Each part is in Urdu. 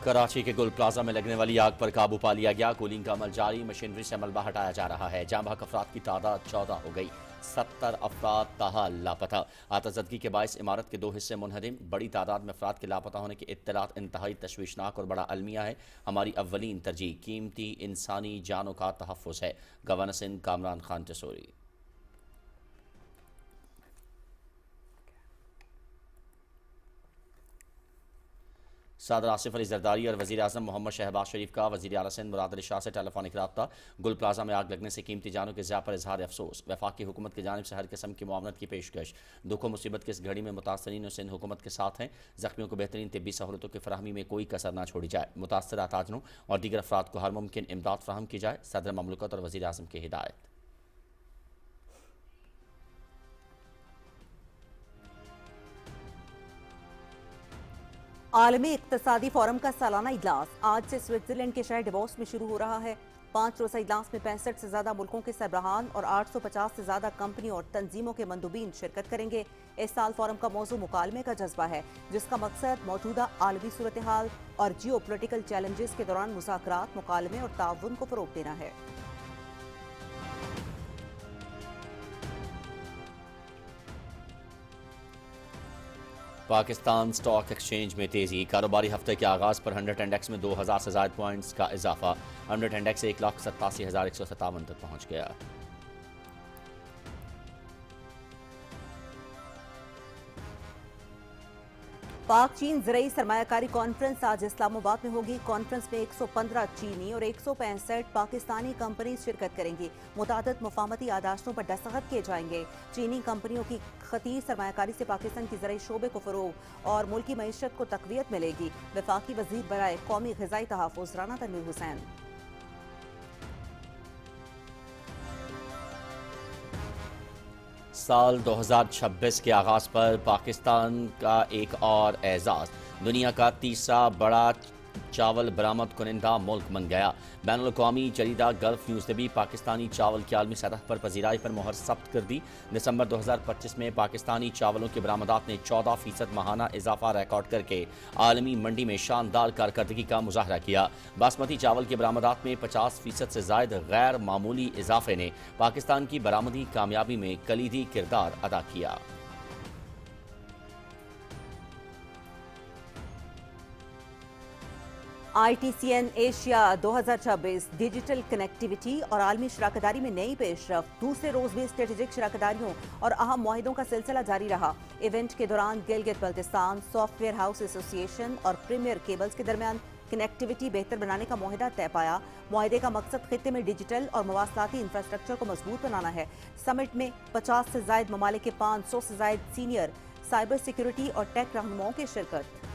کراچی کے گل پلازا میں لگنے والی آگ پر قابو پا لیا گیا۔ کولنگ کا عمل جاری، مشینری سے ملبہ ہٹایا جا رہا ہے۔ جاں بحق افراد کی تعداد 14 ہو گئی، 70 افراد تاحال لاپتہ۔ آتشزدگی کے باعث عمارت کے 2 حصے منہدم، بڑی تعداد میں افراد کے لاپتہ ہونے کی اطلاعات انتہائی تشویشناک اور بڑا المیہ ہے۔ ہماری اولین ترجیح قیمتی انسانی جانوں کا تحفظ ہے: گورنر سندھ کامران خان ٹسوری۔ صدر آصف علی زرداری اور وزیر اعظم محمد شہباز شریف کا وزیر اعلیٰ سندھ مراد علی شاہ سے ٹیلیفونک رابطہ۔ گل پلازا میں آگ لگنے سے قیمتی جانوں کے ضیاع پر اظہار افسوس۔ وفاقی حکومت کی جانب سے ہر قسم کی معاونت کی پیشکش۔ دکھ و مصیبت کی اس گھڑی میں متاثرین و سندھ حکومت کے ساتھ ہیں۔ زخمیوں کو بہترین طبی سہولتوں کی فراہمی میں کوئی کسر نہ چھوڑی جائے۔ متاثرہ تاجروں اور دیگر افراد کو ہر ممکن امداد فراہم کی جائے: صدر مملکت اور وزیر اعظم کی ہدایت۔ عالمی اقتصادی فورم کا سالانہ اجلاس آج سے سوئٹزرلینڈ کے شہر ڈیووس میں شروع ہو رہا ہے۔ 5 روزہ اجلاس میں 65 سے زیادہ ملکوں کے سربراہان اور 850 سے زیادہ کمپنیوں اور تنظیموں کے مندوبین شرکت کریں گے۔ اس سال فورم کا موضوع مکالمے کا جذبہ ہے، جس کا مقصد موجودہ عالمی صورتحال اور جیو پولیٹیکل چیلنجز کے دوران مذاکرات، مکالمے اور تعاون کو فروغ دینا ہے۔ پاکستان سٹاک ایکسچینج میں تیزی، کاروباری ہفتے کے آغاز پر 100 انڈیکس میں 2000 سے زائد پوائنٹس کا اضافہ۔ 100 انڈیکس 1,87,157 تک پہنچ گیا۔ پاک چین زرعی سرمایہ کاری کانفرنس آج اسلام آباد میں ہوگی۔ کانفرنس میں 115 چینی اور 165 پاکستانی کمپنیز شرکت کریں گی۔ متعدد مفاہمتی یادداشتوں پر دستخط کیے جائیں گے۔ چینی کمپنیوں کی خطیر سرمایہ کاری سے پاکستان کی زرعی شعبے کو فروغ اور ملکی معیشت کو تقویت ملے گی: وفاقی وزیر برائے قومی غذائی تحفظ رانا تنویر حسین۔ سال 2026 کے آغاز پر پاکستان کا ایک اور اعزاز، دنیا کا تیسرا بڑا چاول برآمد کنندہ ملک بن گیا۔ بین الاقوامی جریدہ گلف نیوز نے بھی پاکستانی چاول کی عالمی سطح پر پذیرائی پر مہر ثبت کر دی۔ دسمبر 2025 میں پاکستانی چاولوں کی برآمدات نے 14% ماہانہ اضافہ ریکارڈ کر کے عالمی منڈی میں شاندار کارکردگی کا مظاہرہ کیا۔ باسمتی چاول کی برآمدات میں 50% سے زائد غیر معمولی اضافے نے پاکستان کی برآمدی کامیابی میں کلیدی کردار ادا کیا۔ ITCN ایشیا 2026 ڈیجیٹل کنیکٹیویٹی اور عالمی شراکت داری میں نئی پیش رفت۔ دوسرے روز بھی اسٹریٹجک شراکت داریوں اور اہم معاہدوں کا سلسلہ جاری رہا۔ ایونٹ کے دوران Gilgit Baltistan soft where house ایسوسی ایشن اور پریمیئر کیبلز کے درمیان کنیکٹیویٹی بہتر بنانے کا معاہدہ طے پایا۔ معاہدے کا مقصد خطے میں ڈیجیٹل اور مواصلاتی انفراسٹرکچر کو مضبوط بنانا ہے۔ سمٹ میں 50 سے زائد ممالک کے 500 سے زائد سینئر سائبر سیکیورٹی اور ٹیک رہنماؤں کی شرکت۔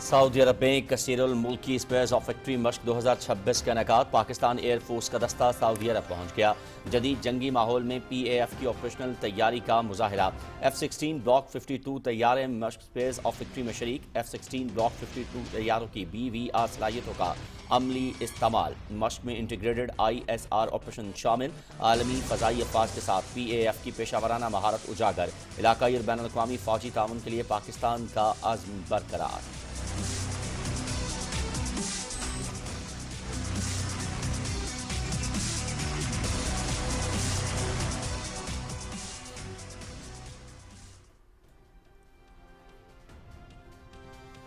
سعودی عرب میں کثیر الملکی اسپیئرز آف وکٹری مشق 2026 کا انعقاد۔ پاکستان ایئر فورس کا دستہ سعودی عرب پہنچ گیا۔ جدید جنگی ماحول میں PAF کی آپریشنل تیاری کا مظاہرہ۔ F-16 بلاک 52 طیارے مشق اسپیئرز آف وکٹری میں شریک۔ F-16 بلاک 52 طیاروں کی BVR صلاحیتوں کا عملی استعمال۔ مشق میں انٹیگریٹڈ ISR آپریشن شامل۔ عالمی فضائی افواج کے ساتھ PAF کی پیشہ ورانہ مہارت اجاگر۔ علاقائی اور بین الاقوامی فوجی تعاون کے لیے پاکستان کا عزم برقرار۔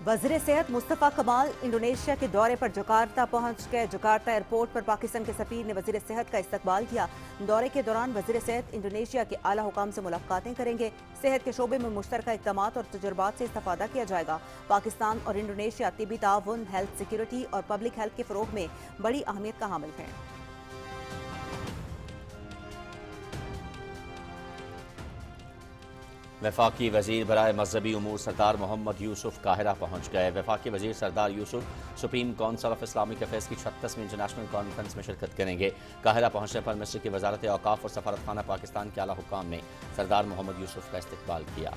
وزیر صحت مصطفیٰ کمال انڈونیشیا کے دورے پر جکارتا پہنچ گئے۔ جکارتا ایئرپورٹ پر پاکستان کے سفیر نے وزیر صحت کا استقبال کیا۔ دورے کے دوران وزیر صحت انڈونیشیا کے اعلیٰ حکام سے ملاقاتیں کریں گے۔ صحت کے شعبے میں مشترکہ اقدامات اور تجربات سے استفادہ کیا جائے گا۔ پاکستان اور انڈونیشیا طبی تعاون، ہیلتھ سیکیورٹی اور پبلک ہیلتھ کے فروغ میں بڑی اہمیت کا حامل ہیں۔ وفاقی وزیر برائے مذہبی امور سردار محمد یوسف قاہرہ پہنچ گئے۔ وفاقی وزیر Sardar Yousuf supreme council of Islamic affairs کی 36ویں انٹرنیشنل کانفرنس میں شرکت کریں گے۔ قاہرہ پہنچنے پر مصر کی وزارت اوقاف اور سفارتخانہ پاکستان کے اعلیٰ حکام نے سردار محمد یوسف کا استقبال کیا۔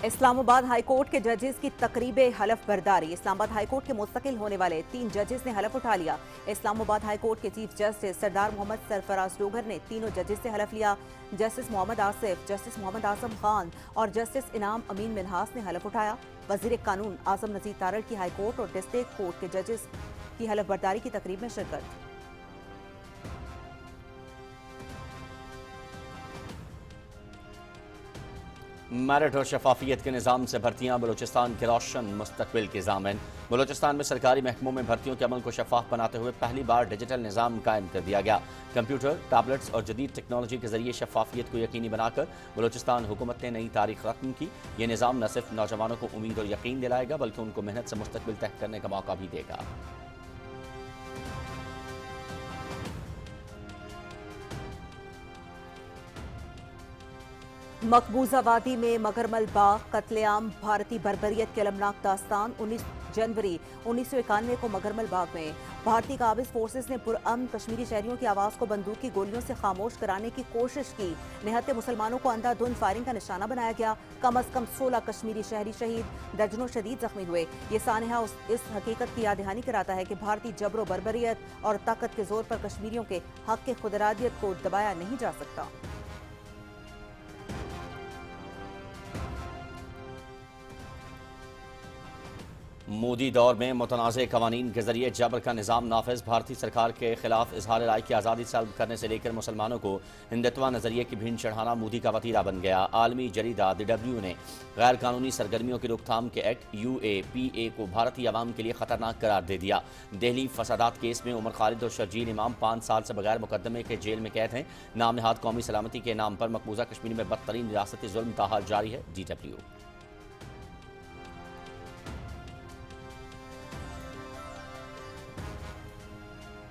اسلام آباد ہائی کورٹ کے ججز کی تقریب حلف برداری۔ اسلام آباد ہائی کورٹ کے مستقل ہونے والے 3 ججز نے حلف اٹھا لیا۔ اسلام آباد ہائی کورٹ کے چیف جسٹس سردار محمد سرفراز ڈوگر نے تینوں ججز سے حلف لیا۔ جسٹس محمد آصف، جسٹس محمد اعظم خان اور جسٹس انعام امین منہاس نے حلف اٹھایا۔ وزیر قانون اعظم نذیر تارڑ کی ہائی کورٹ اور ڈسٹرکٹ کورٹ کے ججز کی حلف برداری کی تقریب میں شرکت۔ میرٹ اور شفافیت کے نظام سے بھرتیاں بلوچستان کے روشن مستقبل کے ضامن۔ بلوچستان میں سرکاری محکموں میں بھرتیوں کے عمل کو شفاف بناتے ہوئے پہلی بار ڈیجیٹل نظام قائم کر دیا گیا۔ کمپیوٹر، ٹیبلٹس اور جدید ٹیکنالوجی کے ذریعے شفافیت کو یقینی بنا کر بلوچستان حکومت نے نئی تاریخ رقم کی۔ یہ نظام نہ صرف نوجوانوں کو امید اور یقین دلائے گا بلکہ ان کو محنت سے مستقبل طے کرنے کا موقع بھی دے گا۔ مقبوضہ وادی میں مگرمل باغ قتل عام بھارتی بربریت کی المناک داستان۔ 19 جنوری 1991 کو مگرمل باغ میں بھارتی قابض فورسز نے پرامن کشمیری شہریوں کی آواز کو بندوق کی گولیوں سے خاموش کرانے کی کوشش کی۔ نہتے مسلمانوں کو اندھا دھند فائرنگ کا نشانہ بنایا گیا۔ کم از کم 16 کشمیری شہری شہید، درجنوں شدید زخمی ہوئے۔ یہ سانحہ اس حقیقت کی یاد دہانی کراتا ہے کہ بھارتی جبر و بربریت اور طاقت کے زور پر کشمیریوں کے حق خود ارادیت کو دبایا نہیں جا سکتا۔ مودی دور میں متنازع قوانین کے ذریعے جبر کا نظام نافذ۔ بھارتی سرکار کے خلاف اظہار رائے کی آزادی سلب کرنے سے لے کر مسلمانوں کو ہندتوا نظریے کی بھین چڑھانا مودی کا وتیرہ بن گیا۔ عالمی جریدہ دی ڈبلیو نے غیر قانونی سرگرمیوں کی روک تھام کے ایکٹ UAPA کو بھارتی عوام کے لیے خطرناک قرار دے دیا۔ دہلی فسادات کیس میں عمر خالد اور شرجیل امام 5 سال سے بغیر مقدمے کے جیل میں قید ہیں۔ نام نہاد قومی سلامتی کے نام پر مقبوضہ کشمیر میں بدترین ریاستی ظلم تاحال جاری ہے۔ DW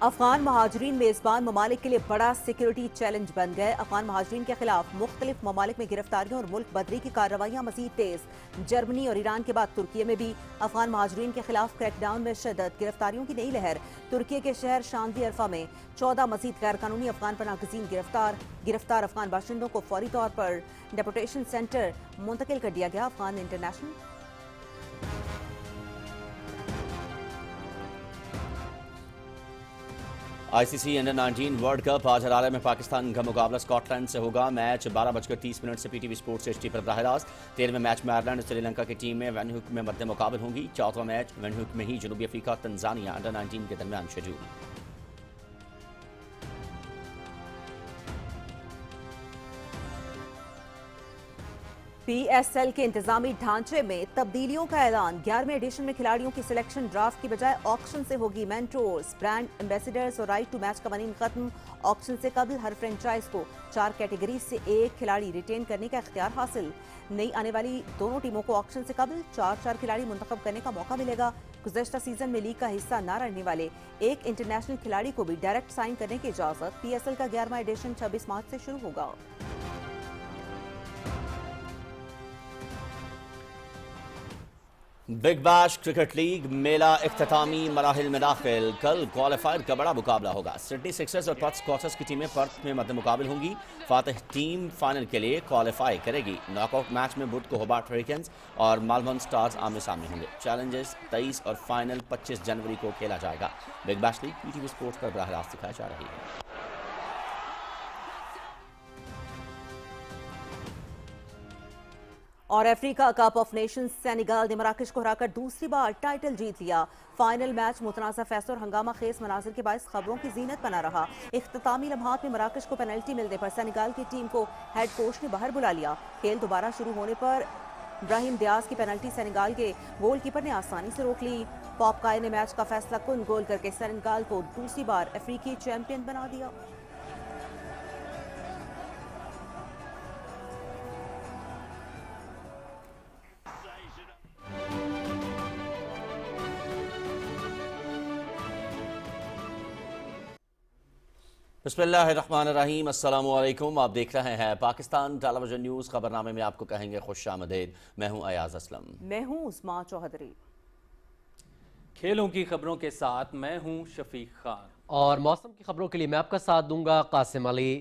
افغان مہاجرین میزبان ممالک کے لیے بڑا سیکیورٹی چیلنج بن گئے۔ افغان مہاجرین کے خلاف مختلف ممالک میں گرفتاریوں اور ملک بدری کی کارروائیاں مزید تیز۔ جرمنی اور ایران کے بعد ترکیے میں بھی افغان مہاجرین کے خلاف کریک ڈاؤن میں شدت، گرفتاریوں کی نئی لہر۔ ترکیے کے شہر شاندی عرفہ میں 14 مزید غیر قانونی افغان پناہ گزین گرفتار افغان باشندوں کو فوری طور پر ڈیپورٹیشن سینٹر منتقل کر دیا گیا۔ Afghan international ICC under nineteen world cup آج حرارے میں پاکستان کا مقابلہ اسکاٹ لینڈ سے ہوگا۔ میچ 12:30 سے PTV اسپورٹس HD پر براہ راست۔ 13ویں میچ میں آئرلینڈ اور سری لنکا کی ٹیم میں وینہوک میں مد مقابل ہوں گی۔ 14واں میچ وینہوک میں ہی جنوبی افریقہ تنزانیہ انڈر-19 کے درمیان شیڈول۔ PSL کے انتظامی ڈھانچے میں تبدیلیوں کا اعلان۔ 11ویں ایڈیشن میں کھلاڑیوں کی سلیکشن ڈرافٹ کی بجائے آکشن سے ہوگی۔ مینٹورز، برانڈ ایمبیسیڈرز اور رائٹ ٹو میچ قوانین ختم۔ آکشن سے قبل ہر فرنچائز کو 4 کیٹیگریز سے ایک کھلاڑی ریٹین کرنے کا اختیار حاصل۔ نئی آنے والی دونوں ٹیموں کو آکشن سے قبل 4 کھلاڑی منتخب کرنے کا موقع ملے گا۔ گزشتہ سیزن میں لیگ کا حصہ نہ رہنے والے ایک انٹرنیشنل کھلاڑی کو بھی ڈائریکٹ سائن کرنے کی اجازت۔ PSL کا 11واں ایڈیشن 26 مارچ سے شروع ہوگا۔ بگ بیش کرکٹ لیگ میلہ اختتامی مراحل میں داخل۔ کل کوالیفائر کا بڑا مقابلہ ہوگا۔ سڈنی سکسرز اور پرتھ اسکواچرز کی ٹیمیں پرتھ میں مد مقابل ہوں گی۔ فاتح ٹیم فائنل کے لیے کوالیفائی کرے گی۔ ناک آؤٹ میچ میں بدھ کو ہوبارٹ ہریکینز اور میلبورن سٹارز آمنے سامنے ہوں گے۔ چیلنجز 23 اور فائنل 25 جنوری کو کھیلا جائے گا۔ بگ بیش لیگ PTV اسپورٹس پر براہ راست دکھائی جا رہی ہے۔ اور افریقہ کپ آف نیشنز سینیگال نے مراکش کو ہرا کر دوسری بار ٹائٹل جیت لیا۔ فائنل میچ متنازع فیصلوں اور ہنگامہ خیز مناظر کے باعث خبروں کی زینت بنا رہا۔ اختتامی لمحات میں مراکش کو پینلٹی ملنے پر سینیگال کی ٹیم کو ہیڈ کوچ نے باہر بلا لیا۔ کھیل دوبارہ شروع ہونے پر ابراہیم دیاز کی پینلٹی سینیگال کے گول کیپر نے آسانی سے روک لی۔ پاپ کائے نے میچ کا فیصلہ کن گول کر کے سینیگال کو دوسری بار افریقی چیمپئن بنا دیا۔ بسم اللہ الرحمن الرحیم۔ السلام علیکم، آپ دیکھ رہے ہیں پاکستان ٹیلی ویژن نیوز۔ خبرنامے میں آپ کو کہیں گے خوش آمدید۔ میں ہوں ایاز اسلم۔ میں ہوں عثمان چوہدری۔ کھیلوں کی خبروں کے ساتھ میں ہوں شفیق خان، اور موسم کی خبروں کے لیے میں آپ کا ساتھ دوں گا قاسم علی۔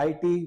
IT,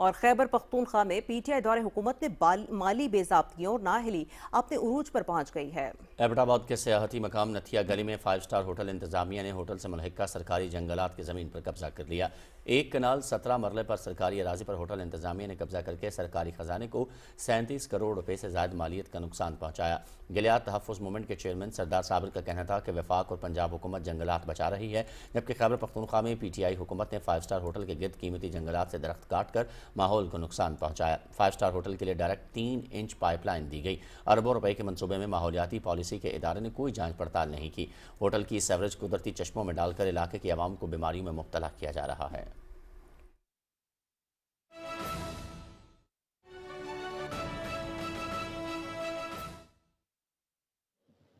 اور خیبر پختونخوا میں پی ٹی آئی دور حکومت نے مالی بے ضابطگیوں اور نااہلی اپنے عروج پر پہنچ گئی ہے۔ ایبٹ آباد کے سیاحتی مقام نتھیا گلی میں 5 اسٹار ہوٹل انتظامیہ نے ہوٹل سے ملحقہ سرکاری جنگلات کی زمین پر قبضہ کر لیا۔ 1 کنال 17 مرلے پر سرکاری اراضی پر ہوٹل انتظامیہ نے قبضہ کر کے سرکاری خزانے کو 37 کروڑ روپے سے زائد مالیت کا نقصان پہنچایا۔ گلیات تحفظ موومنٹ کے چیئرمین سردار صابر کا کہنا تھا کہ وفاق اور پنجاب حکومت جنگلات بچا رہی ہے، جبکہ خیبر پختونخوا میں پی ٹی آئی حکومت نے 5 اسٹار ہوٹل کے گرد قیمتی جنگلات سے درخت کاٹ کر ماحول کو نقصان پہنچایا۔ 5 اسٹار ہوٹل کے لیے ڈائریکٹ 3 انچ پائپ لائن دی گئی۔ اربوں روپے کے منصوبے میں ماحولیاتی پالیسی کے ادارے نے کوئی جانچ پڑتال نہیں کی۔ ہوٹل کی سیوریج قدرتی چشموں میں ڈال کر علاقے کی عوام کو بیماریوں میں مبتلا کیا جا رہا ہے۔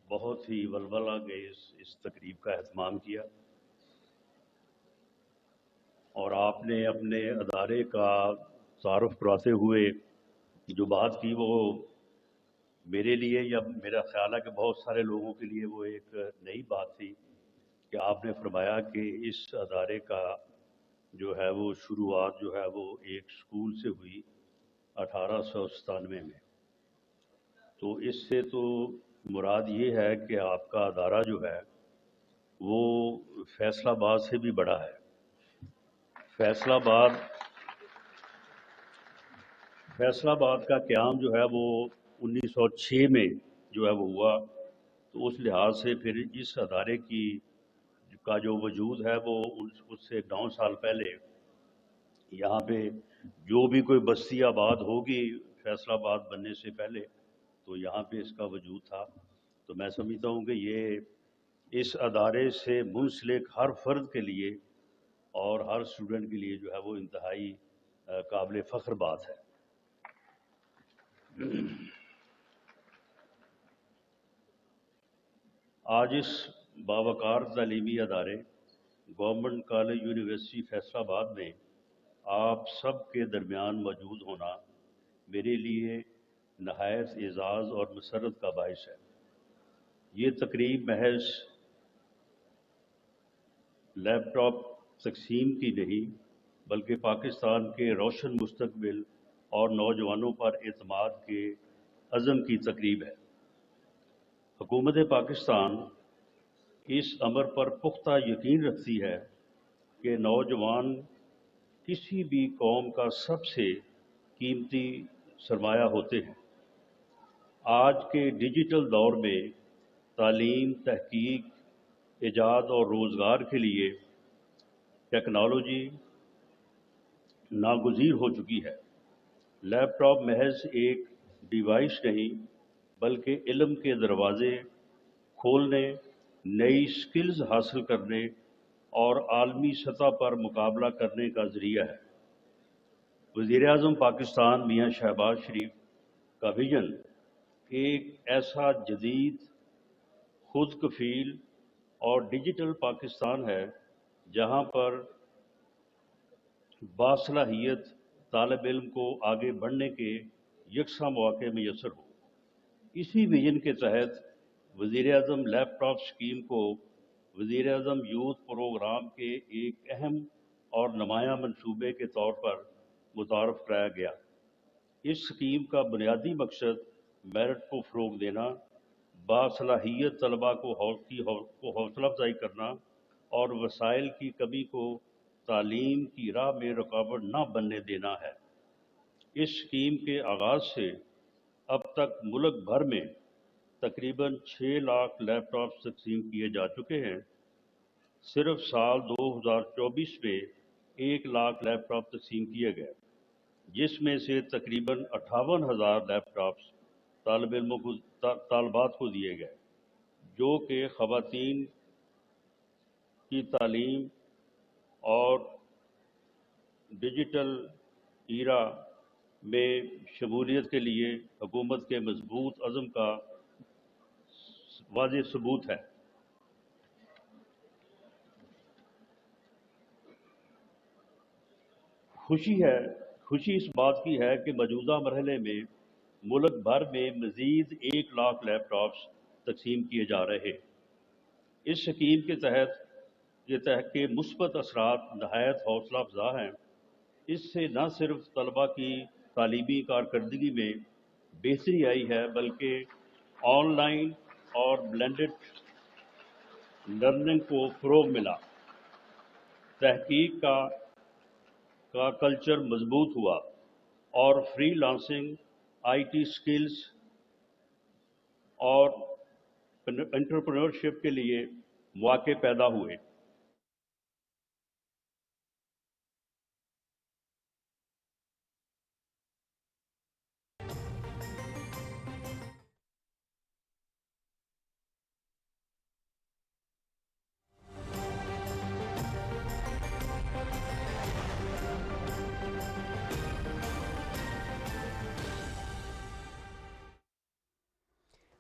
بہت ہی ولولہ کے اس تقریب کا اہتمام کیا، اور آپ نے اپنے ادارے کا تعارف کراتے ہوئے جو بات کی وہ میرے لیے، یا میرا خیال ہے کہ بہت سارے لوگوں کے لیے وہ ایک نئی بات تھی کہ آپ نے فرمایا کہ اس ادارے کا جو ہے وہ شروعات جو ہے وہ ایک سکول سے ہوئی 1897 میں۔ تو اس سے تو مراد یہ ہے کہ آپ کا ادارہ جو ہے وہ فیصل آباد سے بھی بڑا ہے۔ فیصل آباد کا قیام جو ہے وہ 1906 میں جو ہے وہ ہوا، تو اس لحاظ سے پھر اس ادارے کا جو وجود ہے وہ اس سے 9 سال پہلے یہاں پہ جو بھی کوئی بستی آباد ہوگی فیصل آباد بننے سے پہلے، تو یہاں پہ اس کا وجود تھا۔ تو میں سمجھتا ہوں کہ یہ اس ادارے سے منسلک ہر فرد کے لیے اور ہر اسٹوڈنٹ کے لیے جو ہے وہ انتہائی قابل فخر بات ہے۔ آج اس باوقار تعلیمی ادارے گورنمنٹ کالج یونیورسٹی فیصل آباد میں آپ سب کے درمیان موجود ہونا میرے لیے نہایت اعزاز اور مسرت کا باعث ہے۔ یہ تقریب محض لیپ ٹاپ تقسیم کی نہیں، بلکہ پاکستان کے روشن مستقبل اور نوجوانوں پر اعتماد کے عزم کی تقریب ہے۔ حکومت پاکستان اس امر پر پختہ یقین رکھتی ہے کہ نوجوان کسی بھی قوم کا سب سے قیمتی سرمایہ ہوتے ہیں۔ آج کے ڈیجیٹل دور میں تعلیم، تحقیق، ایجاد اور روزگار کے لیے ٹیکنالوجی ناگزیر ہو چکی ہے۔ لیپ ٹاپ محض ایک ڈیوائس نہیں، بلکہ علم کے دروازے کھولنے، نئی سکلز حاصل کرنے اور عالمی سطح پر مقابلہ کرنے کا ذریعہ ہے۔ وزیر اعظم پاکستان میاں شہباز شریف کا ویژن ایک ایسا جدید، خود کفیل اور ڈیجیٹل پاکستان ہے جہاں پر باصلاحیت طالب علم کو آگے بڑھنے کے یکساں مواقع میسر ہو۔ اسی ویژن کے تحت وزیر اعظم لیپ ٹاپ اسکیم کو وزیر اعظم یوتھ پروگرام کے ایک اہم اور نمایاں منصوبے کے طور پر متعارف کرایا گیا۔ اس اسکیم کا بنیادی مقصد میرٹ کو فروغ دینا، باصلاحیت طلباء کو حوصلہ افزائی کرنا اور وسائل کی کمی کو تعلیم کی راہ میں رکاوٹ نہ بننے دینا ہے۔ اس اسکیم کے آغاز سے اب تک ملک بھر میں تقریباً 6 لاکھ لیپ ٹاپس تقسیم کیے جا چکے ہیں۔ صرف سال 2024 میں 1 لاکھ لیپ ٹاپ تقسیم کیے گئے، جس میں سے تقریباً 58,000 لیپ ٹاپس طالبات کو دیے گئے، جو کہ خواتین کی تعلیم اور ڈیجیٹل ایرا میں شمولیت کے لیے حکومت کے مضبوط عزم کا واضح ثبوت ہے۔ خوشی اس بات کی ہے کہ موجودہ مرحلے میں ملک بھر میں مزید 1 لاکھ لیپ ٹاپس تقسیم کیے جا رہے۔ اس اسکیم کے تحت یہ کے مثبت اثرات نہایت حوصلہ افزا ہیں۔ اس سے نہ صرف طلبہ کی تعلیمی کارکردگی میں بہتری آئی ہے بلکہ آن لائن اور بلینڈڈ لرننگ کو فروغ ملا، تحقیق کا کلچر مضبوط ہوا اور free lancing, I T skills اور انٹرپرینورشپ کے لیے مواقع پیدا ہوئے۔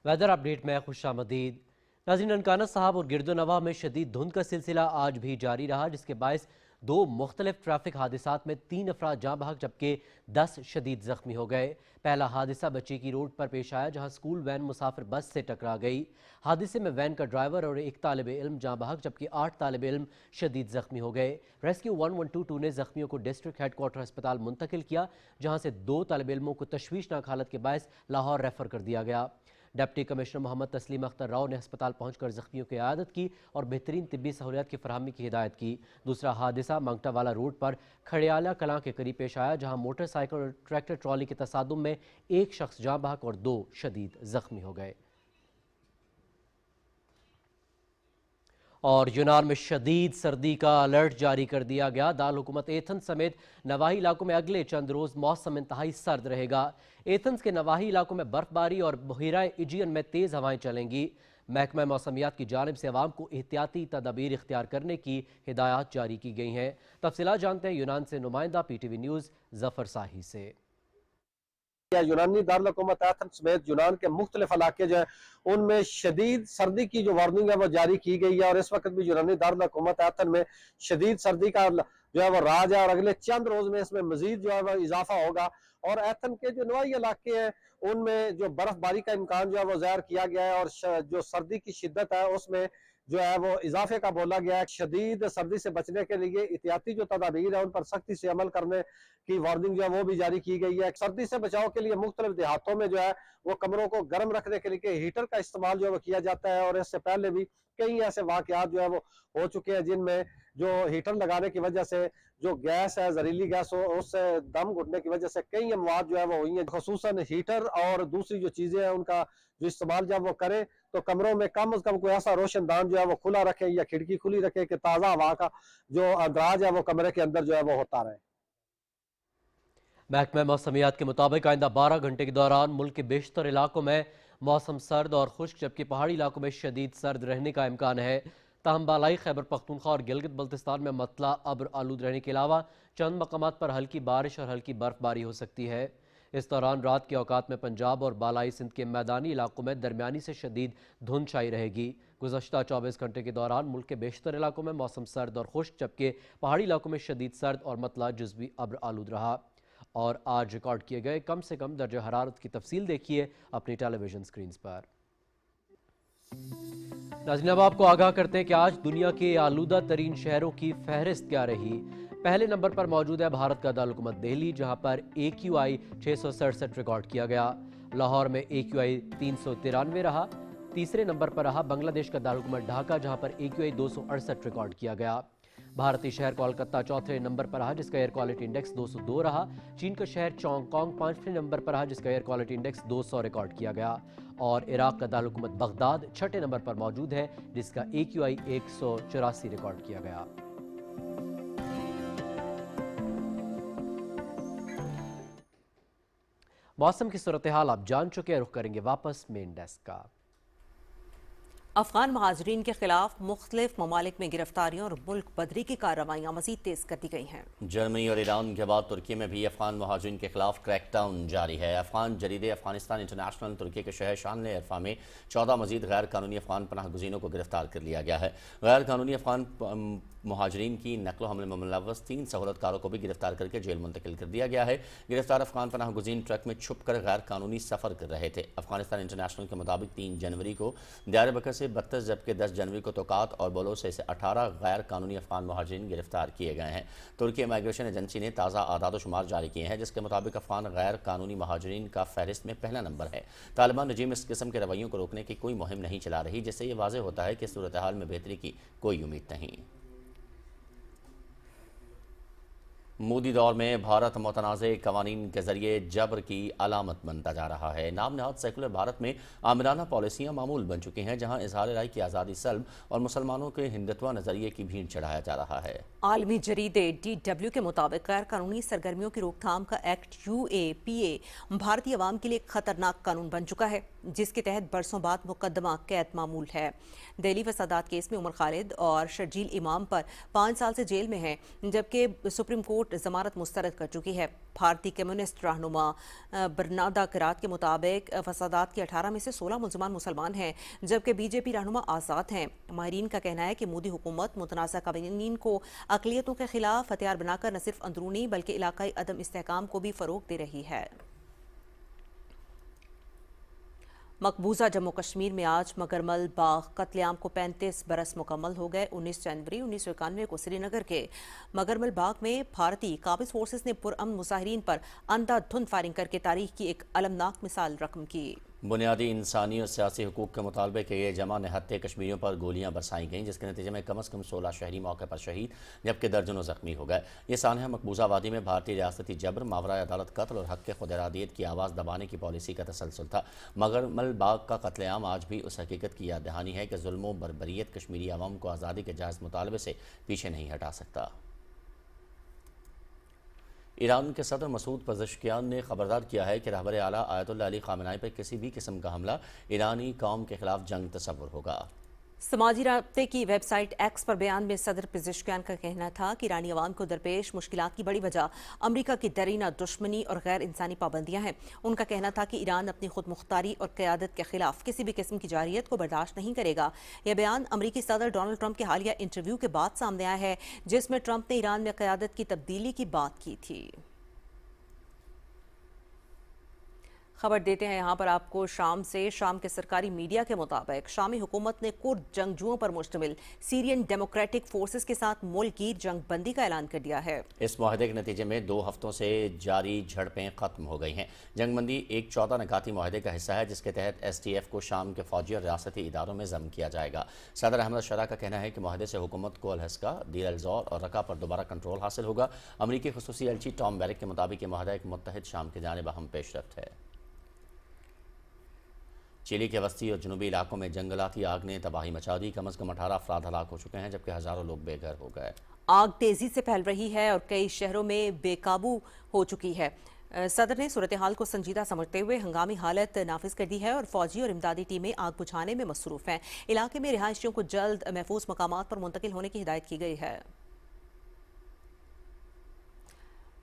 ویدر اپڈیٹ میں خوش آمدید ناظرین۔ ننکانہ صاحب اور گرد و نواح میں شدید دھند کا سلسلہ آج بھی جاری رہا، جس کے باعث 2 مختلف ٹریفک حادثات میں 3 افراد جاں بحق جبکہ 10 شدید زخمی ہو گئے۔ پہلا حادثہ بچی کی روڈ پر پیش آیا جہاں اسکول وین مسافر بس سے ٹکرا گئی۔ حادثے میں وین کا ڈرائیور اور ایک طالب علم جاں بحق جبکہ 8 طالب علم شدید زخمی ہو گئے۔ ریسکیو 112 نے زخمیوں کو ڈسٹرکٹ ہیڈ کوارٹر ہسپتال منتقل کیا جہاں سے 2 طالب علموں کو تشویشناک حالت کے باعث لاہور ریفر کر دیا گیا۔ ڈپٹی کمشنر محمد تسلیم اختر راؤ نے ہسپتال پہنچ کر زخمیوں کی عیادت کی اور بہترین طبی سہولیات کی فراہمی کی ہدایت کی۔ دوسرا حادثہ منگٹا والا روڈ پر کھڑیالہ کلاں کے قریب پیش آیا جہاں موٹر سائیکل اور ٹریکٹر ٹرالی کے تصادم میں 1 شخص جاں بحق اور 2 شدید زخمی ہو گئے۔ اور یونان میں شدید سردی کا الرٹ جاری کر دیا گیا۔ دارالحکومت ایتھنز سمیت نواحی علاقوں میں اگلے چند روز موسم انتہائی سرد رہے گا۔ ایتھنز کے نواحی علاقوں میں برف باری اور بحیرہ ایجین میں تیز ہوائیں چلیں گی۔ محکمہ موسمیات کی جانب سے عوام کو احتیاطی تدابیر اختیار کرنے کی ہدایات جاری کی گئی ہیں۔ تفصیلات جانتے ہیں یونان سے نمائندہ پی ٹی وی نیوز ظفر ساہی سے۔ یونانی دارالحکومت ایتھنز سمیت یونان کے مختلف علاقے جو ہیں ان میں شدید سردی کی جو وارننگ ہے وہ جاری کی گئی ہے اور اس وقت بھی یونانی دارالحکومت ایتھن میں شدید سردی کا جو ہے وہ راج ہے اور اگلے چند روز میں اس میں مزید جو ہے وہ اضافہ ہوگا۔ اور ایتھن کے جو نواحی علاقے ہیں ان میں جو برف باری کا امکان جو ہے وہ ظاہر کیا گیا ہے اور جو سردی کی شدت ہے اس میں جو ہے وہ اضافے کا بولا گیا ہے۔ شدید سردی سے بچنے کے لیے احتیاطی جو تدابیر ہے ان پر سختی سے عمل کرنے کی وارننگ جو ہے وہ بھی جاری کی گئی ہے۔ سردی سے بچاؤ کے لیے مختلف دیہاتوں میں جو ہے وہ کمروں کو گرم رکھنے کے لیے ہیٹر کا استعمال جو ہے وہ کیا جاتا ہے اور اس سے پہلے بھی کئی ایسے واقعات جو ہے وہ ہو چکے ہیں جن میں جو ہیٹر لگانے کی وجہ سے جو گیس ہے زہریلی گیس اس سے دم گھٹنے کی وجہ سے کئی اموات جو ہے وہ ہوئی ہیں۔ خصوصاً ہیٹر اور دوسری جو چیزیں ہیں ان کا جو استعمال جب وہ کریں تو کمروں میں کم از کم کوئی ایسا روشن دان جو ہے وہ کھلا رکھیں یا کھڑکی کھلی رکھیں کہ تازہ ہوا کا جو اندراج ہے وہ کمرے کے اندر جو ہے وہ ہوتا رہے۔ محکمہ موسمیات کے مطابق آئندہ 12 گھنٹے کے دوران ملک کے بیشتر علاقوں میں موسم سرد اور خشک جبکہ پہاڑی علاقوں میں شدید سرد رہنے کا امکان ہے۔ تاہم بالائی خیبر پختونخوا اور گلگت بلتستان میں مطلع ابر آلود رہنے کے علاوہ چند مقامات پر ہلکی بارش اور ہلکی برف باری ہو سکتی ہے۔ اس دوران رات کے اوقات میں پنجاب اور بالائی سندھ کے میدانی علاقوں میں درمیانی سے شدید دھند چھائی رہے گی۔ گزشتہ 24 گھنٹے کے دوران ملک کے بیشتر علاقوں میں موسم سرد اور خشک جبکہ پہاڑی علاقوں میں شدید سرد اور مطلع جزوی ابر آلود رہا۔ اور آج ریکارڈ کیے گئے کم سے کم درجہ حرارت کی تفصیل دیکھیے اپنی ٹیلی ویژن سکرینز پر۔ ناظرین اب آپ کو آگاہ کرتے ہیں کہ آج دنیا کے آلودہ ترین شہروں کی فہرست کیا رہی۔ پہلے نمبر پر موجود ہے بھارت کا دارالحکومت دہلی جہاں پر AQI 667 ریکارڈ کیا گیا۔ لاہور میں AQI 393 رہا۔ تیسرے نمبر پر رہا بنگلہ دیش کا دارالحکومت ڈھاکہ جہاں پر AQI 268 ریکارڈ کیا گیا۔ بھارتی شہر کولکتہ چوتھے نمبر پر رہا جس کا ایئر کوالٹی انڈیکس 202 رہا۔ چین کا شہر چونگ کانگ 5ویں نمبر پر رہا جس کا ایئر کوالٹی انڈیکس 200 ریکارڈ کیا گیا۔ اور عراق کا دارالحکومت بغداد چھٹے نمبر پر موجود ہے جس کا AQI 184 ریکارڈ کیا گیا۔ موسم کی صورتحال آپ جان چکے ہیں، رخ کریں گے واپس مین ڈیسک کا۔ افغان مہاجرین کے خلاف مختلف ممالک میں گرفتاریاں اور ملک بدری کی کارروائیاں مزید تیز کر دی گئی ہیں۔ جرمنی اور ایران کے بعد ترکی میں بھی افغان مہاجرین کے خلاف کریک ڈاؤن جاری ہے۔ افغان جریدے افغانستان انٹرنیشنل ترکی کے شہر شان عرفہ میں 14 مزید غیر قانونی افغان پناہ گزینوں کو گرفتار کر لیا گیا ہے۔ غیر قانونی افغان مہاجرین کی نقل و حمل میں ملوث 3 سہولت کاروں کو بھی گرفتار کر کے جیل منتقل کر دیا گیا ہے۔ گرفتار افغان پناہ گزین ٹرک میں چھپ کر غیر قانونی سفر کر رہے تھے۔ افغانستان انٹرنیشنل کے مطابق 3 جنوری کو دیار بکر سے سے 32 جبکہ 10 جنوری کو توقات اور بلوچ سے 18 غیر قانونی افغان مہاجرین گرفتار کیے گئے ہیں۔ ترکی امیگریشن ایجنسی نے تازہ اعداد و شمار جاری کیے ہیں، جس کے مطابق افغان غیر قانونی مہاجرین کا فہرست میں پہلا نمبر ہے۔ طالبان رجیم اس قسم کے رویوں کو روکنے کی کوئی مہم نہیں چلا رہی، جس سے یہ واضح ہوتا ہے کہ صورتحال میں بہتری کی کوئی امید نہیں۔ مودی دور میں بھارت متنازع قوانین کے ذریعے جبر کی علامت بنتا جا رہا ہے۔ نام نہاد سیکولر بھارت میں آمرانہ پالیسیاں معمول بن چکی ہیں، جہاں اظہار رائے کی آزادی سلب اور مسلمانوں کے ہندتوا نظریے کی بھینٹ چڑھایا جا رہا ہے۔ عالمی جریدے DW کے مطابق غیر قانونی سرگرمیوں کی روک تھام کا ایکٹ UAPA بھارتی عوام کے لیے ایک خطرناک قانون بن چکا ہے، جس کے تحت برسوں بعد مقدمہ قید معمول ہے۔ دہلی فسادات کیس میں عمر خالد اور شرجیل امام پر 5 سال سے جیل میں ہیں، جبکہ سپریم کورٹ ضمانت مسترد کر چکی ہے۔ بھارتی کمیونسٹ رہنما برنادا کرات کے مطابق فسادات کے 18 میں سے 16 ملزمان مسلمان ہیں، جبکہ BJP رہنما آزاد ہیں۔ ماہرین کا کہنا ہے کہ مودی حکومت متنازع قوانین کو اقلیتوں کے خلاف ہتھیار بنا کر نہ صرف اندرونی بلکہ علاقائی عدم استحکام کو بھی فروغ دے رہی ہے۔ مقبوضہ جموں کشمیر میں آج مگرمل باغ قتل عام کو 35 برس مکمل ہو گئے۔ 19 جنوری 1991 کو سری نگر کے مگرمل باغ میں بھارتی قابض فورسز نے پرامن مظاہرین پر اندھا دھند فائرنگ کر کے تاریخ کی ایک المناک مثال رقم کی۔ بنیادی انسانی اور سیاسی حقوق کے مطالبے کے لیے جمع نہتے کشمیریوں پر گولیاں برسائی گئیں، جس کے نتیجے میں کم از کم 16 شہری موقع پر شہید جبکہ درجنوں زخمی ہو گئے۔ یہ سانحہ مقبوضہ وادی میں بھارتی ریاستی جبر، ماورائے عدالت قتل اور حق کے خود ارادیت کی آواز دبانے کی پالیسی کا تسلسل تھا۔ مگرمل باغ کا قتل عام آج بھی اس حقیقت کی یاد دہانی ہے کہ ظلم و بربریت کشمیری عوام کو آزادی کے جائز مطالبے سے پیچھے نہیں ہٹا سکتا۔ ایران کے صدر مسعود پزشکیان نے خبردار کیا ہے کہ رہبر اعلیٰ آیت اللہ علی خامنہئی پر کسی بھی قسم کا حملہ ایرانی قوم کے خلاف جنگ تصور ہوگا۔ سماجی رابطے کی ویب سائٹ ایکس پر بیان میں صدر پزشکیان کا کہنا تھا کہ ایرانی عوام کو درپیش مشکلات کی بڑی وجہ امریکہ کی درینہ دشمنی اور غیر انسانی پابندیاں ہیں۔ ان کا کہنا تھا کہ ایران اپنی خود مختاری اور قیادت کے خلاف کسی بھی قسم کی جارحیت کو برداشت نہیں کرے گا۔ یہ بیان امریکی صدر ڈونلڈ ٹرمپ کے حالیہ انٹرویو کے بعد سامنے آیا ہے، جس میں ٹرمپ نے ایران میں قیادت کی تبدیلی کی بات کی تھی۔ خبر دیتے ہیں یہاں پر آپ کو شام سے۔ شام کے سرکاری میڈیا کے مطابق شامی حکومت نے کرد جنگجوؤں پر مشتمل سیرین ڈیموکریٹک فورسز کے ساتھ ملک کی جنگ بندی کا اعلان کر دیا ہے۔ اس معاہدے کے نتیجے میں 2 ہفتوں سے جاری جھڑپیں ختم ہو گئی ہیں۔ جنگ بندی ایک 14 نکاتی معاہدے کا حصہ ہے، جس کے تحت STF کو شام کے فوجی اور ریاستی اداروں میں ضم کیا جائے گا۔ صدر احمد شرح کا کہنا ہے کہ معاہدے سے حکومت کو الحسکہ، دیر الزور اور رقہ پر دوبارہ کنٹرول حاصل ہوگا۔ امریکی خصوصی ایلچی ٹام بیرک کے مطابق یہ معاہدہ ایک متحد شام کی جانب اہم پیش رفت ہے۔ چلی کے وسطی اور جنوبی علاقوں میں جنگلاتی آگ نے تباہی مچا دی۔ کم از کم 18 افراد ہلاک ہو چکے ہیں، جبکہ ہزاروں لوگ بے گھر ہو گئے۔ آگ تیزی سے پھیل رہی ہے اور کئی شہروں میں بے قابو ہو چکی ہے۔ صدر نے صورتحال کو سنجیدہ سمجھتے ہوئے ہنگامی حالت نافذ کر دی ہے اور فوجی اور امدادی ٹیمیں آگ بجھانے میں مصروف ہیں۔ علاقے میں رہائشیوں کو جلد محفوظ مقامات پر منتقل ہونے کی ہدایت کی گئی ہے۔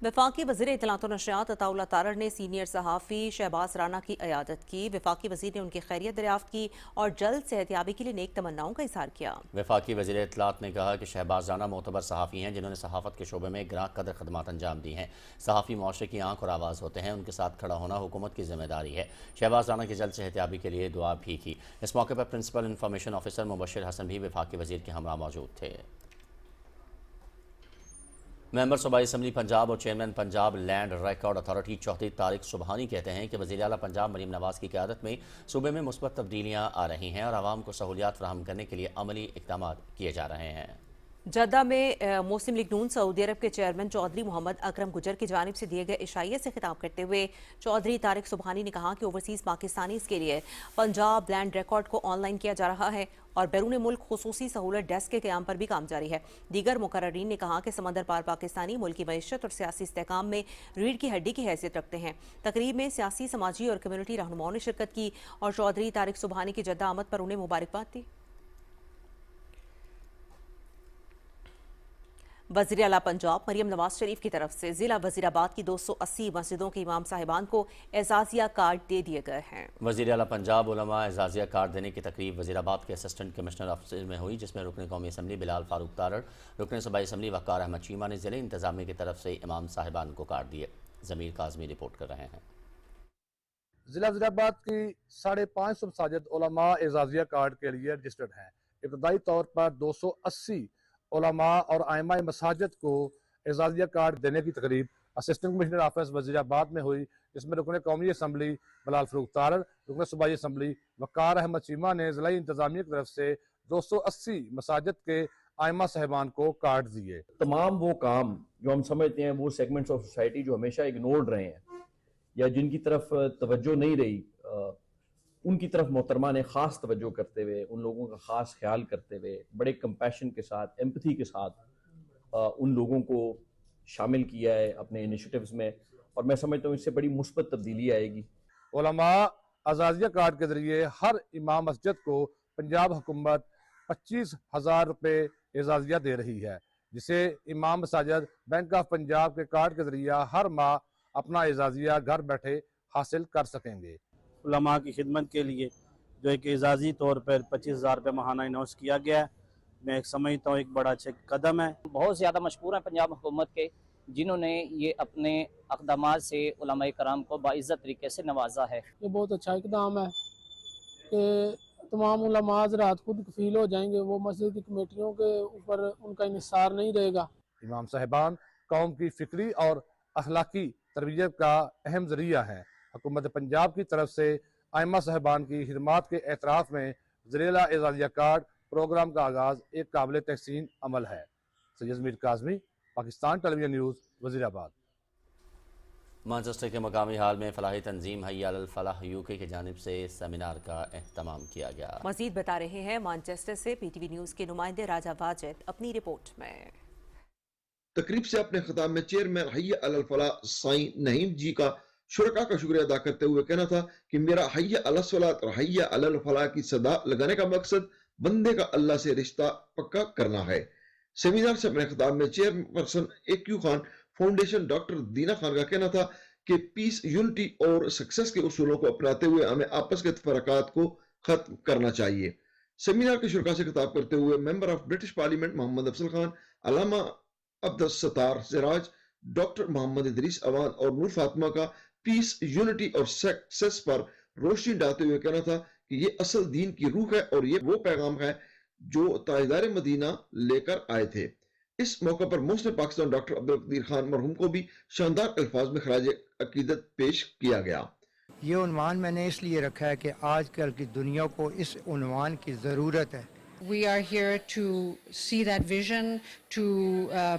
وفاقی وزیر اطلاعات و نشریات عطا اللہ تارڑ نے سینئر صحافی شہباز رانا کی عیادت کی۔ وفاقی وزیر نے ان کی خیریت دریافت کی اور جلد صحتیابی کے لیے نیک تمناؤں کا اظہار کیا۔ وفاقی وزیر اطلاعات نے کہا کہ شہباز رانا معتبر صحافی ہیں، جنہوں نے صحافت کے شعبے میں گراں قدر خدمات انجام دی ہیں۔ صحافی معاشرے کی آنکھ اور آواز ہوتے ہیں، ان کے ساتھ کھڑا ہونا حکومت کی ذمہ داری ہے۔ شہباز رانا کی جلد صحتیابی کے لیے دعا بھی کی۔ اس موقع پر پرنسپل انفارمیشن آفیسر مبشر حسن بھی وفاقی وزیر کے ہمراہ موجود تھے۔ ممبر صوبائی اسمبلی پنجاب اور chairman Punjab land record authority Chaudhry Tariq Subhani کہتے ہیں کہ وزیر اعلیٰ پنجاب مریم نواز کی قیادت میں صوبے میں مثبت تبدیلیاں آ رہی ہیں اور عوام کو سہولیات فراہم کرنے کے لیے عملی اقدامات کیے جا رہے ہیں۔ جدہ میں مسلم لیگ نون سعودی عرب کے چیئرمین چودھری محمد اکرم گجر کی جانب سے دیے گئے عشائیے سے خطاب کرتے ہوئے چودھری طارق سبحانی نے کہا کہ اوورسیز پاکستانیز کے لیے پنجاب لینڈ ریکارڈ کو آن لائن کیا جا رہا ہے اور بیرون ملک خصوصی سہولت ڈیسک کے قیام پر بھی کام جاری ہے۔ دیگر مقررین نے کہا کہ سمندر پار پاکستانی ملکی معیشت اور سیاسی استحکام میں ریڑھ کی ہڈی کی حیثیت رکھتے ہیں۔ تقریب میں سیاسی، سماجی اور کمیونٹی رہنماؤں نے شرکت کی اور چودھری طارق سبحانی کی جدہ آمد پر انہیں مبارکباد دی۔ وزیر اعلیٰ پنجاب مریم نواز شریف کی طرف سے ضلع وزیر آباد کی 280 مسجدوں کے امام صاحبان کو اعزازیہ کارڈ دے دیے گئے ہیں۔ وزیر اعلیٰ پنجاب علماء اعزازیہ کارڈ دینے کی تقریب وزیر آباد کے اسسٹنٹ کمشنر آفس میں ہوئی، جس میں رکن قومی اسمبلی بلال فاروق تارڑ، رکن صوبائی اسمبلی وقار احمد چیمہ نے ضلع انتظامیہ کی طرف سے امام صاحبان کو کارڈ دیے۔ ضمیر کاظمی رپورٹ کر رہے ہیں۔ ضلع وزیر آباد کی 550 مساجد علماء اعزازیہ کارڈ کے لیے رجسٹرڈ ہیں۔ ابتدائی طور پر 280 علماء اور ائمہ مساجد کو اعزازیہ کارڈ دینے کی تقریب اسسٹنٹ کمشنر آفس وزیر آباد میں ہوئی، جس میں رکن قومی اسمبلی بلال فروخ تارڑ، رکن صوبائی اسمبلی وقار احمد چیمہ نے ضلعی انتظامیہ کی طرف سے 280 مساجد کے ائمہ صاحبان کو کارڈ دیے۔ تمام وہ کام جو ہم سمجھتے ہیں وہ سیگمنٹس آف سوسائٹی جو ہمیشہ اگنورڈ رہے ہیں یا جن کی طرف توجہ نہیں رہی، ان کی طرف محترمہ نے خاص توجہ کرتے ہوئے، ان لوگوں کا خاص خیال کرتے ہوئے، بڑے کمپیشن کے ساتھ، ایمپتھی کے ساتھ ان لوگوں کو شامل کیا ہے اپنے انیشیٹیوز میں، اور میں سمجھتا ہوں اس سے بڑی مثبت تبدیلی آئے گی۔ علماء اعزازیہ کارڈ کے ذریعے ہر امام مسجد کو پنجاب حکومت 25,000 روپے اعزازیہ دے رہی ہے، جسے امام مساجد بینک آف پنجاب کے کارڈ کے ذریعہ ہر ماہ اپنا اعزازیہ گھر بیٹھے حاصل کر سکیں گے۔ علماء کی خدمت کے لیے جو ایک اعزازی طور پر 25,000 روپے ماہانہ اناؤنس کیا گیا ہے، میں سمجھتا ہوں ایک بڑا اچھا قدم ہے۔ بہت زیادہ مشکور ہیں پنجاب حکومت کے، جنہوں نے یہ اپنے اقدامات سے علماء کرام کو باعزت طریقے سے نوازا ہے۔ یہ بہت اچھا اقدام ہے کہ تمام علماء حضرات خود کفیل ہو جائیں گے، وہ مسجد کی کمیٹیوں کے اوپر ان کا انحصار نہیں رہے گا۔ امام صاحبان قوم کی فکری اور اخلاقی تربیت کا اہم ذریعہ ہیں۔ حکومت پنجاب کی طرف سے ائمہ صاحبان کی خدمات کے اعتراف میں ضلع اعزازیہ کارڈ پروگرام کا آغاز ایک قابل تحسین عمل ہے۔ سید میر کاظمی، پاکستان ٹیلی ویژن نیوز، وزیر آباد۔ مانچسٹر کے مقامی ہال میں فلاحی تنظیم حی علی الفلاح UK کی جانب سے سیمینار کا اہتمام کیا گیا۔ مزید بتا رہے ہیں مانچسٹر سے PTV نیوز کے نمائندے راجہ واجد اپنی رپورٹ میں۔ تقریب سے اپنے خطاب میں چیئرمین حی علی الفلاح سائیں نعیم جی کا شرکا کا شکریہ ادا کرتے ہوئے کہنا تھا کہ میرا حی علی الصلاۃ اور حی علی الفلاح کی صدا لگانے کا مقصد بندے کا اللہ سے رشتہ پکا کرنا ہے۔ سیمینار سے اپنے خطاب میں chairperson AQ Khan foundation doctor دینا خان کا کہنا تھا کہ پیس، یونٹی اور سکسس کے اصولوں کو اپناتے ہوئے ہمیں آپس کے تفرقات کو ختم کرنا چاہیے۔ سیمینار کے شرکا سے خطاب کرتے ہوئے member of British parliament Muhammad Afzal Khan, Allama Abdul Sattar Siraj, doctor محمد ادریس اوان اور نور فاطمہ کا پیس، یونٹی اور سکسس پر روشنی ڈالتے ہوئے کہنا تھا کہ یہ اصل دین کی روح ہے اور یہ وہ پیغام ہے جو تاجدار مدینہ لے کر آئے تھے۔ اس موقع پر محسن پاکستان ڈاکٹر عبدالقدیر خان مرحوم کو بھی شاندار الفاظ میں خراج عقیدت پیش کیا گیا۔ یہ عنوان میں نے اس لیے رکھا ہے کہ آج کل کی دنیا کو اس عنوان کی ضرورت ہے۔ We are here to see that vision, to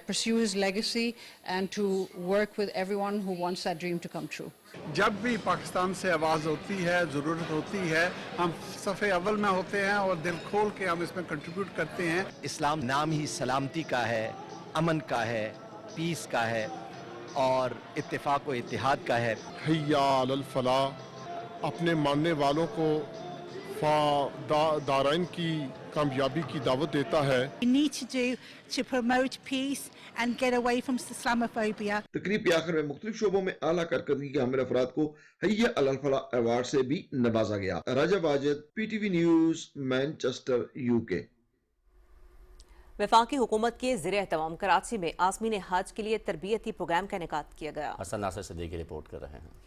pursue his legacy and to work with everyone who wants that dream to come true. جب بھی پاکستان سے آواز ہوتی ہے، ضرورت ہوتی ہے، ہم صف اول میں ہوتے ہیں اور دل کھول کے ہم اس میں کنٹریبیوٹ کرتے ہیں۔ اسلام نام ہی سلامتی کا ہے، امن کا ہے، پیس کا ہے اور اتفاق و اتحاد کا ہے۔ حی علی الفلاح اپنے ماننے والوں کو دارین کی کامیابی کی دعوت دیتا ہے۔ We need to do to promote peace and get away from Islamophobia. تقریب کے آخر میں مختلف شعبوں میں اعلیٰ کارکردگی کے حامل افراد کو حی علی الفلاح ایوارڈ سے بھی نوازا گیا۔ Raja Wajid, PTV news, Manchester UK۔ وفاقی حکومت کے زیر اہتمام کراچی میں عازمین حج کے لیے تربیتی پروگرام کا انعقاد کیا گیا۔ حسن ناصر صدیقی رپورٹ کر رہے ہیں۔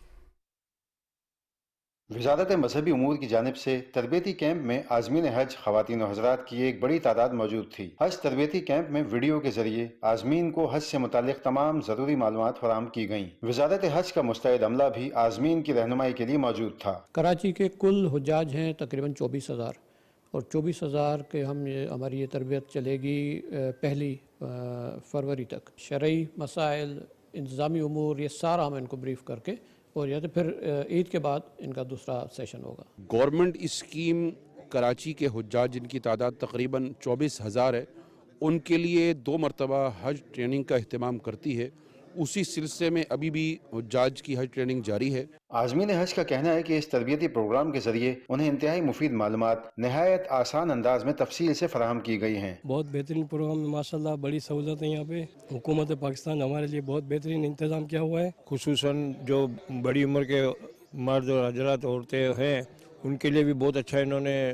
وزارت مذہبی امور کی جانب سے تربیتی کیمپ میں عازمین حج خواتین و حضرات کی ایک بڑی تعداد موجود تھی۔ حج تربیتی کیمپ میں ویڈیو کے ذریعے عازمین کو حج سے متعلق تمام ضروری معلومات فراہم کی گئیں۔ وزارت حج کا مستعد عملہ بھی عازمین کی رہنمائی کے لیے موجود تھا۔ کراچی کے کل حجاج ہیں تقریباً 24,000 اور 24,000 کے ہماری یہ تربیت چلے گی 1 فروری تک۔ شرعی مسائل، انتظامی امور، یہ سارا ہم ان کو بریف کر کے اور یا تو پھر عید کے بعد ان کا دوسرا سیشن ہوگا۔ گورنمنٹ اسکیم کراچی کے حجاج جن کی تعداد تقریباً 24,000 ہے، ان کے لیے 2 مرتبہ حج ٹریننگ کا اہتمام کرتی ہے۔ اسی سلسلے میں ابھی بھی حجاج کی حج ٹریننگ جاری ہے۔ عازمین حج کا کہنا ہے کہ اس تربیتی پروگرام کے ذریعے انہیں انتہائی مفید معلومات نہایت آسان انداز میں تفصیل سے فراہم کی گئی ہیں۔ بہت بہترین پروگرام ہے ماشاءاللہ، بڑی سہولت ہے یہاں پہ۔ حکومت پاکستان ہمارے لیے بہت بہترین انتظام کیا ہوا ہے۔ خصوصاً جو بڑی عمر کے مرد اور حضرات عورتیں ہیں ان کے لیے بھی بہت اچھا انہوں نے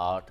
8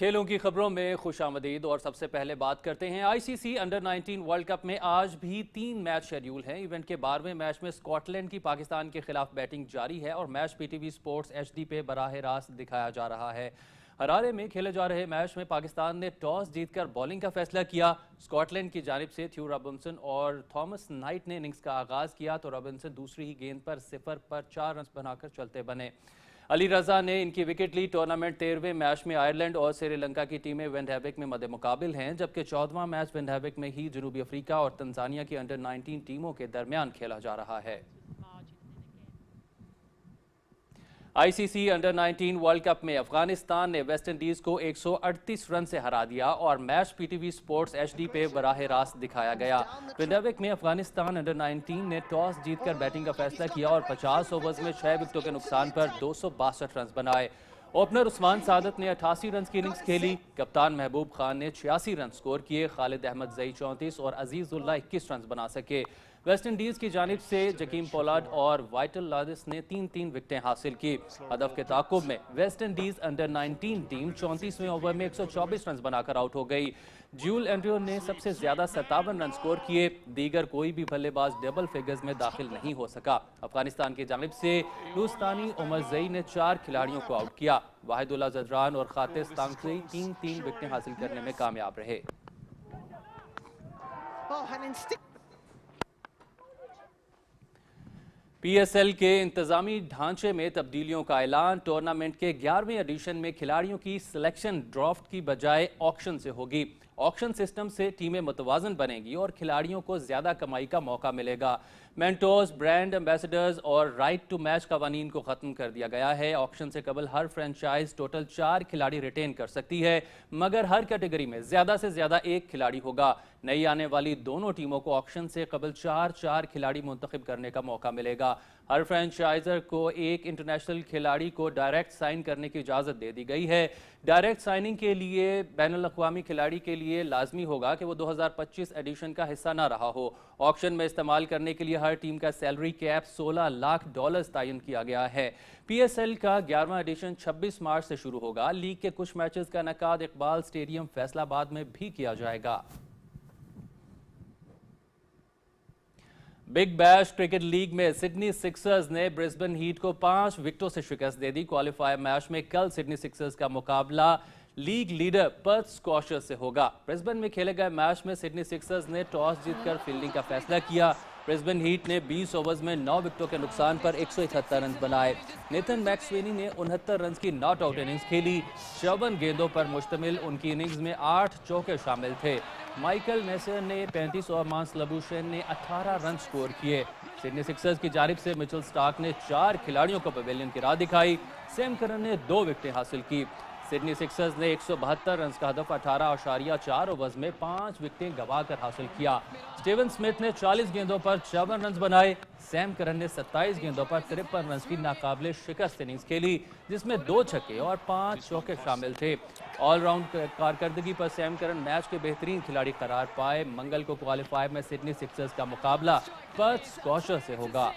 کھیلوں کی خبروں میں خوش آمدید اور سب سے پہلے بات کرتے ہیں I C C under 19 world cup میں آج بھی 3 میچ شیڈیول ہیں۔ ایونٹ کے 12ویں میچ میں اسکاٹ لینڈ کی پاکستان کے خلاف بیٹنگ جاری ہے اور match P T V sports H D پہ براہ راست دکھایا جا رہا ہے۔ ہرارے میں کھیلے جا رہے میچ میں پاکستان نے ٹاس جیت کر بولنگ کا فیصلہ کیا۔ اسکاٹ لینڈ کی جانب سے تھیو رابنسن اور تھامس نائٹ نے اننگز کا آغاز کیا تو رابنسن دوسری ہی گیند پر 0 پر 4 رنز بنا کر چلتے بنے۔ علی رضا نے ان کی وکٹ لی۔ ٹورنامنٹ 13ویں میچ میں آئرلینڈ اور سری لنکا کی ٹیمیں وینڈ ہیوک میں مد مقابل ہیں، جبکہ 14واں میچ وینڈ ہیوک میں ہی جنوبی افریقہ اور تنزانیہ کی انڈر 19 ٹیموں کے درمیان کھیلا جا رہا ہے۔ آئی C C under 19 world cup میں افغانستان نے ویسٹ انڈیز کو 138 رن سے ہرا دیا اور match P T V sports H D پہ براہ راست دکھایا گیا۔ وینڈ ہیوک میں افغانستان انڈر 19 نے ٹاس جیت کر بیٹنگ کا فیصلہ کیا اور 50 اوورز میں 6 وکٹوں کے نقصان پر 262 رنز بنائے۔ اوپنر عثمان سعادت نے 88 رنز کی اننگز کھیلی۔ کپتان محبوب خان نے 86 رن سکور کیے۔ خالد احمد زئی 34 اور عزیز اللہ 21 رنز بنا سکے۔ ویسٹ انڈیز کی جانب سے جکیم پولارڈ اور وائٹل لادس نے 3 وکٹیں حاصل کی۔ ہدف کے تعاقب میں ویسٹ انڈیز انڈر 19 ٹیم 34ویں اوور میں 124 رنز بنا کر آؤٹ ہو گئی۔ جیول اینڈریو نے سب سے زیادہ 57 رن سکور کیے۔ دیگر کوئی بھی بلے باز ڈبل فگرز میں داخل نہیں ہو سکا۔ افغانستان کی جانب سے ہندوستانی عمر زئی نے 4 کھلاڑیوں کو آؤٹ کیا۔ واحد اللہ زدران اور خاطر تانگزئی 3 وکٹیں حاصل کرنے میں کامیاب رہے۔ پی ایس ایل کے انتظامی ڈھانچے میں تبدیلیوں کا اعلان۔ ٹورنامنٹ کے 11ویں ایڈیشن میں کھلاڑیوں کی سلیکشن ڈرافٹ کی بجائے آکشن سے ہوگی۔ آکشن سسٹم سے ٹیمیں متوازن بنے گی اور کھلاڑیوں کو زیادہ کمائی کا موقع ملے گا۔ مینٹورز، برانڈ ایمبیسڈرز اور رائٹ ٹو میچ قوانین کو ختم کر دیا گیا ہے۔ آکشن سے قبل ہر فرینچائز ٹوٹل 4 کھلاڑی ریٹین کر سکتی ہے، مگر ہر کیٹیگری میں زیادہ سے زیادہ 1 کھلاڑی ہوگا۔ نئی آنے والی دونوں ٹیموں کو آکشن سے قبل 4 کھلاڑی منتخب کرنے کا موقع ملے گا۔ ہر فرینچائزر کو ایک انٹرنیشنل کھلاڑی کو ڈائریکٹ سائن کرنے کی اجازت دے دی گئی ہے۔ ڈائریکٹ سائننگ کے لیے بین الاقوامی کھلاڑی کے لیے لازمی ہوگا کہ وہ 2025 ایڈیشن کا حصہ نہ رہا ہو۔ آکشن میں استعمال کرنے کے لیے ہر ٹیم کا سیلری کیپ $16 لاکھ تعین کیا گیا ہے۔ پی ایس ایل کا 11واں ایڈیشن 26 مارچ سے شروع ہوگا۔ لیگ کے کچھ میچز کا انعقاد اقبال اسٹیڈیم فیصل آباد میں بھی کیا جائے گا۔ بگ بیش کرکٹ لیگ میں سڈنی سکسرز نے برسبن ہیٹ کو 5 وکٹوں سے شکست دے دی۔ کوالیفائر میچ میں کل سڈنی سکسرز کا مقابلہ لیگ لیڈر پرتھ اسکوشرز سے ہوگا۔ برسبن میں کھیلے گئے میچ میں سڈنی سکسرز نے ٹاس جیت کر فیلڈنگ کا فیصلہ کیا۔ برسبن ہیٹ نے 20 اوورز میں 9 وکٹوں کے نقصان پر 178 رنز بنائے۔ نیتھن میکسوینی نے 69 رنز کی ناٹ آؤٹ اننگز کھیلی۔ 54 گیندوں پر مشتمل ان کی اننگز میں 8 چوکے شامل تھے۔ مائیکل نیسر نے 35 اور مانس لبوشین نے 18 رن سکور کیے۔ سڈنی سکسرز کی جانب سے مچل سٹارک نے 4 کھلاڑیوں کو پویلین کی راہ دکھائی۔ سیم کرن نے 2 وکٹیں حاصل کی۔ سڈنی سکسرز نے 172 رنز کا ہدف 18.4 اوورز میں 5 وکٹیں گوا کر حاصل کیا۔ سٹیون سمتھ نے 40 گیندوں پر 54 رنز بنائے۔ سیم کرن نے 27 گیندوں پر 53 رنز کی ناقابل شکست اننگز کھیلی، جس میں 2 چھکے اور 5 چوکے شامل تھے۔ آل راؤنڈ کارکردگی پر سیم کرن میچ کے بہترین کھلاڑی قرار پائے۔ منگل کو کوالیفائر میں سڈنی سکسرز کا مقابلہ پرتھ اسکوشر سے ہوگا۔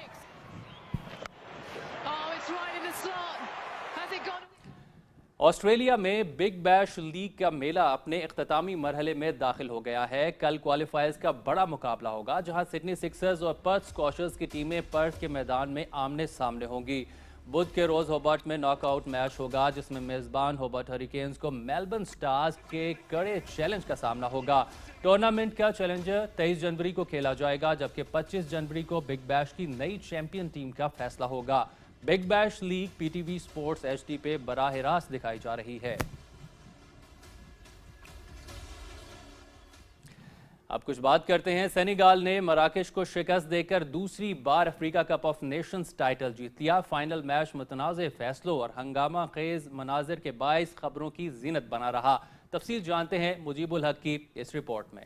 آسٹریلیا میں بگ بیش لیگ کا میلہ اپنے اختتامی مرحلے میں داخل ہو گیا ہے۔ کل کوالیفائرز کا بڑا مقابلہ ہوگا، جہاں سڈنی سکسرز اور پرتھ اسکوشرز کی ٹیمیں پرتھ کے میدان میں آمنے سامنے ہوں گی۔ بدھ کے روز ہوبرٹ میں ناک آؤٹ میچ ہوگا، جس میں میزبان ہوبرٹ ہریکینز کو میلبرن سٹارز کے کڑے چیلنج کا سامنا ہوگا۔ ٹورنامنٹ کا چیلنجر 23 جنوری کو کھیلا جائے گا، جبکہ 25 جنوری کو بگ بیش کی نئی چیمپئن ٹیم کا فیصلہ ہوگا۔ بگ بیش league P T V sports H D پہ براہ راست دکھائی جا رہی ہے۔ اب کچھ بات کرتے ہیں۔ سینیگال نے مراکش کو شکست دے کر دوسری بار افریقہ کپ آف نیشنز ٹائٹل جیت لیا۔ فائنل میچ متنازع فیصلوں اور ہنگامہ خیز مناظر کے باعث خبروں کی زینت بنا رہا۔ تفصیل جانتے ہیں مجیب الحق کی اس رپورٹ میں۔